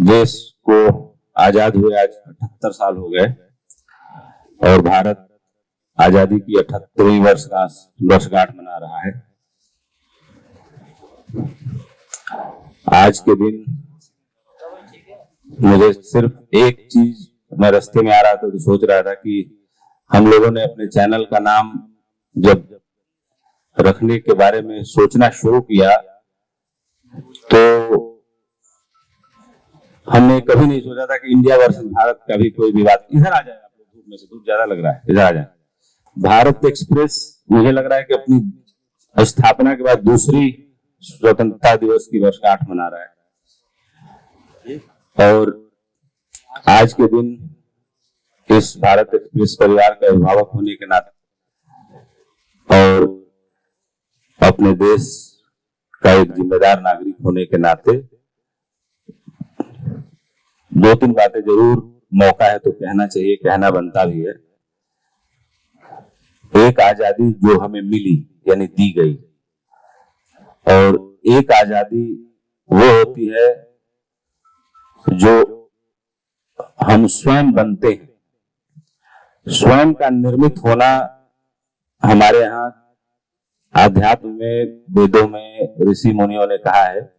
देश को आजाद हुए आज 78 साल हो गए और भारत आजादी की 78वीं वर्षगांठ मना रहा है। आज के दिन मुझे सिर्फ एक चीज, मैं रास्ते में आ रहा था तो सोच रहा था कि हम लोगों ने अपने चैनल का नाम जब रखने के बारे में सोचना शुरू किया तो हमने कभी नहीं सोचा था कि इंडिया वर्सेस भारत का भी कोई विवाद। इधर आ जाए आप लोग, धूप में से धूप ज्यादा लग रहा है, इधर आ जाए। भारत एक्सप्रेस मुझे लग रहा है कि अपनी स्थापना के बाद दूसरी स्वतंत्रता दिवस की वर्षगांठ मना रहा है और आज के दिन इस भारत एक्सप्रेस परिवार का अभिभावक होने के नाते और अपने देश का एक जिम्मेदार नागरिक होने के नाते दो तीन बातें जरूर मौका है तो कहना चाहिए, कहना बनता भी है। एक आजादी जो हमें मिली यानी दी गई, और एक आजादी वो होती है जो हम स्वयं बनते हैं। स्वयं का निर्मित होना हमारे यहाँ आध्यात्म में, वेदों में ऋषि मुनियों ने कहा है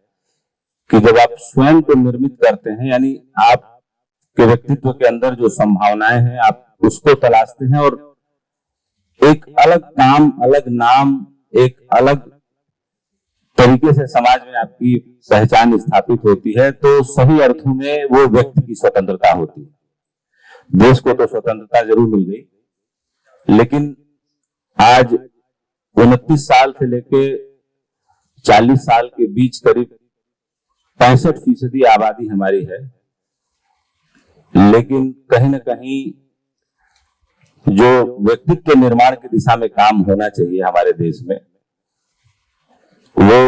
कि जब आप स्वयं को निर्मित करते हैं यानी आपके व्यक्तित्व के अंदर जो संभावनाएं हैं आप उसको तलाशते हैं और एक अलग काम, अलग नाम, एक अलग तरीके से समाज में आपकी पहचान स्थापित होती है, तो सही अर्थों में वो व्यक्ति की स्वतंत्रता होती है। देश को तो स्वतंत्रता जरूर मिल गई, लेकिन आज 29 साल से लेके 40 साल के बीच करीब 65% आबादी हमारी है, लेकिन कहीं ना कहीं जो व्यक्तित्व निर्माण की दिशा में काम होना चाहिए हमारे देश में, वो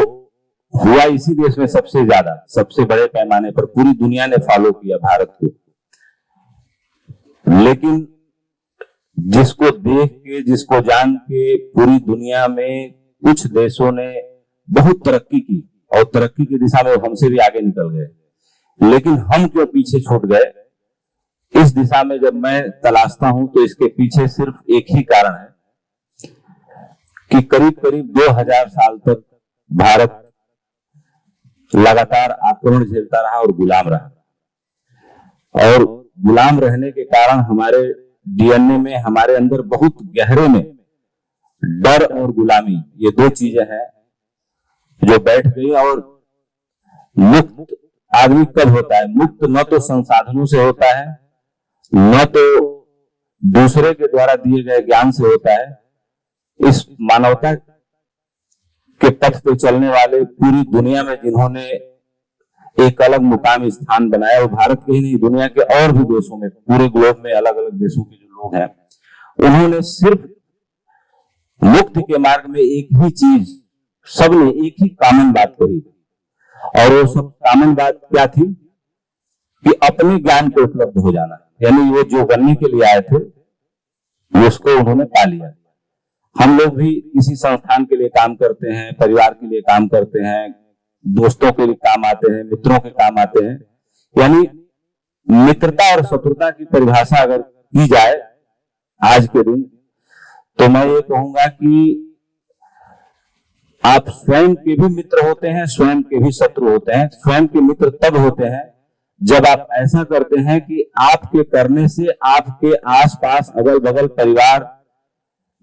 हुआ इसी देश में सबसे ज्यादा, सबसे बड़े पैमाने पर। पूरी दुनिया ने फॉलो किया भारत को, लेकिन जिसको देख के, जिसको जान के पूरी दुनिया में कुछ देशों ने बहुत तरक्की की और तरक्की की दिशा में हमसे भी आगे निकल गए, लेकिन हम क्यों पीछे छूट गए? इस दिशा में जब मैं तलाशता हूं तो इसके पीछे सिर्फ एक ही कारण है कि करीब करीब 2000 साल तक भारत लगातार आक्रमण झेलता रहा और गुलाम रहा, और गुलाम रहने के कारण हमारे डीएनए में, हमारे अंदर बहुत गहरे में डर और गुलामी, ये दो चीजें हैं जो बैठ गई। और मुक्त आदमी कब होता है? मुक्त न तो संसाधनों से होता है, न तो दूसरे के द्वारा दिए गए ज्ञान से होता है। इस मानवता के पथ पे चलने वाले पूरी दुनिया में जिन्होंने एक अलग मुकाम स्थान बनाया, वो भारत के ही नहीं, दुनिया के और भी देशों में, पूरे ग्लोब में अलग अलग देशों के जो लोग हैं, उन्होंने सिर्फ मुक्ति के मार्ग में एक ही चीज, सबने एक ही कॉमन बात कही, और वो सब कॉमन बात क्या थी कि अपने ज्ञान को उपलब्ध हो जाना। यानी वो जो बनने के लिए आए थे उसको उन्होंने पा लिया। हम लोग भी किसी संस्थान के लिए काम करते हैं, परिवार के लिए काम करते हैं, दोस्तों के लिए काम आते हैं, मित्रों के काम आते हैं। यानी मित्रता और शत्रुता की परिभाषा अगर की जाए आज के दिन, तो मैं ये कहूंगा कि आप स्वयं के भी मित्र होते हैं, स्वयं के भी शत्रु होते हैं। स्वयं के मित्र तब होते हैं जब आप ऐसा करते हैं कि आपके करने से आपके आसपास, अगल बगल परिवार,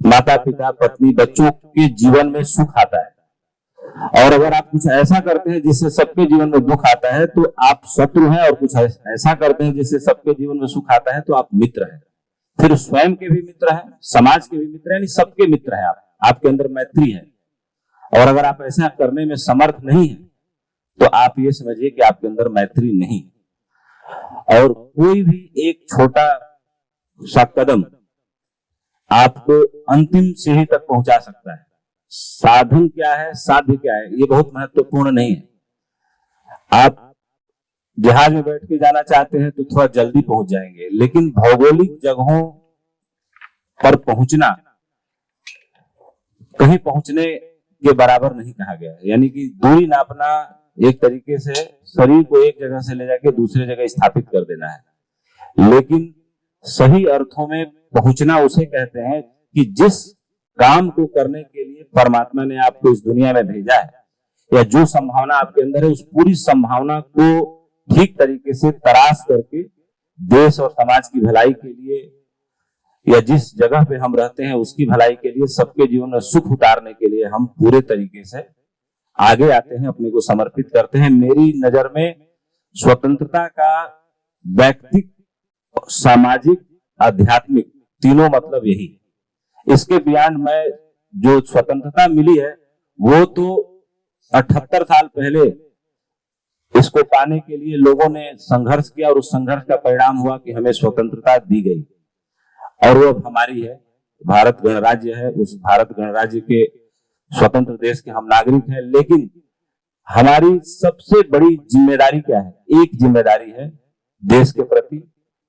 माता पिता, पत्नी, बच्चों के जीवन में सुख आता है। और अगर आप कुछ ऐसा करते हैं जिससे सबके जीवन में दुख आता है तो आप शत्रु हैं, और कुछ ऐसा करते हैं जिससे सबके जीवन में सुख आता है तो आप मित्र हैं। फिर स्वयं के भी मित्र हैं, समाज के भी मित्र हैं, यानी सबके मित्र हैं आप, आपके अंदर मैत्री है। और अगर आप ऐसा करने में समर्थ नहीं है तो आप ये समझिए कि आपके अंदर मैत्री नहीं। और कोई भी एक छोटा सा कदम आपको अंतिम सीढ़ी तक पहुंचा सकता है। साधन क्या है, साध्य क्या है, ये बहुत महत्वपूर्ण नहीं है। आप जहाज में बैठ के जाना चाहते हैं तो थोड़ा जल्दी पहुंच जाएंगे, लेकिन भौगोलिक जगहों पर पहुंचना कहीं पहुंचने के बराबर नहीं कहा गया है। यानी कि दूरी नापना एक तरीके से शरीर को एक जगह से ले जाके दूसरे जगह स्थापित कर देना है, लेकिन सही अर्थों में पहुंचना उसे कहते हैं कि जिस काम को करने के लिए परमात्मा ने आपको इस दुनिया में भेजा है, या जो संभावना आपके अंदर है, उस पूरी संभावना को ठीक तरीके से तराश करके देश और समाज की भलाई के लिए, या जिस जगह पे हम रहते हैं उसकी भलाई के लिए, सबके जीवन में सुख उतारने के लिए हम पूरे तरीके से आगे आते हैं, अपने को समर्पित करते हैं। मेरी नजर में स्वतंत्रता का व्यक्तिक, सामाजिक, आध्यात्मिक तीनों मतलब यही। इसके बयान में जो स्वतंत्रता मिली है वो तो 78 साल पहले इसको पाने के लिए लोगों ने संघर्ष किया, और उस संघर्ष का परिणाम हुआ कि हमें स्वतंत्रता दी गई, और वो अब हमारी है। भारत गणराज्य है, उस भारत गणराज्य के स्वतंत्र देश के हम नागरिक हैं। लेकिन हमारी सबसे बड़ी जिम्मेदारी क्या है? एक जिम्मेदारी है देश के प्रति,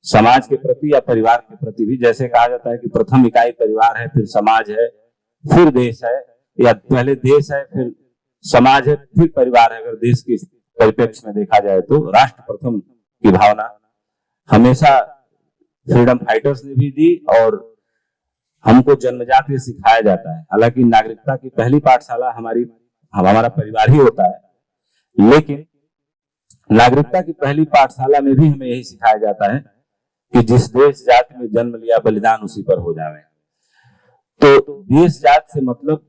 समाज के प्रति या परिवार के प्रति भी। जैसे कहा जाता है कि प्रथम इकाई परिवार है, फिर समाज है, फिर देश है, या पहले देश है फिर समाज है फिर परिवार है। अगर देश के परिप्रेक्ष्य में देखा जाए तो राष्ट्र प्रथम की भावना हमेशा फ्रीडम फाइटर्स ने भी दी, और हमको जन्मजात ये सिखाया जाता है। हालांकि नागरिकता की पहली पाठशाला हमारा परिवार ही होता है, लेकिन नागरिकता की पहली पाठशाला में भी हमें यही सिखाया जाता है कि जिस देश जाति में जन्म लिया बलिदान उसी पर हो जावे। तो देश जात से मतलब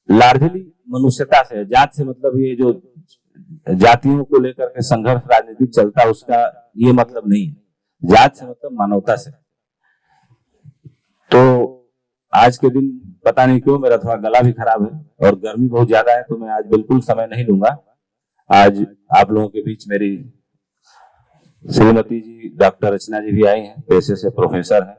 लार्जली मनुष्यता से है। जात से मतलब ये जो जातियों को लेकर के संघर्ष राजनीति चलता, उसका ये मतलब नहीं है। जात से मतलब मानवता से। तो आज के दिन पता नहीं क्यों मेरा थोड़ा गला भी खराब है और गर्मी बहुत ज्यादा है, तो मैं आज बिल्कुल समय नहीं लूंगा। आज आप लोगों के बीच मेरी श्रीमती जी डॉक्टर रचना जी भी आई हैं, पेशे से प्रोफेसर हैं,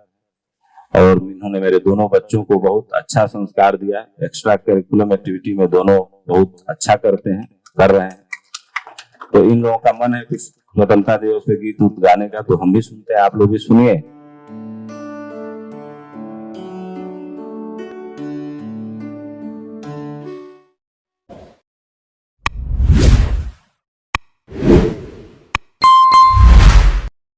और इन्होंने मेरे दोनों बच्चों को बहुत अच्छा संस्कार दिया। एक्स्ट्रा करिकुलम एक्टिविटी में दोनों बहुत अच्छा कर रहे हैं। तो इन लोगों का मन है कुछ स्वतंत्रता दिवस पे गीत गाने का, तो हम भी सुनते हैं, आप लोग भी सुनिए।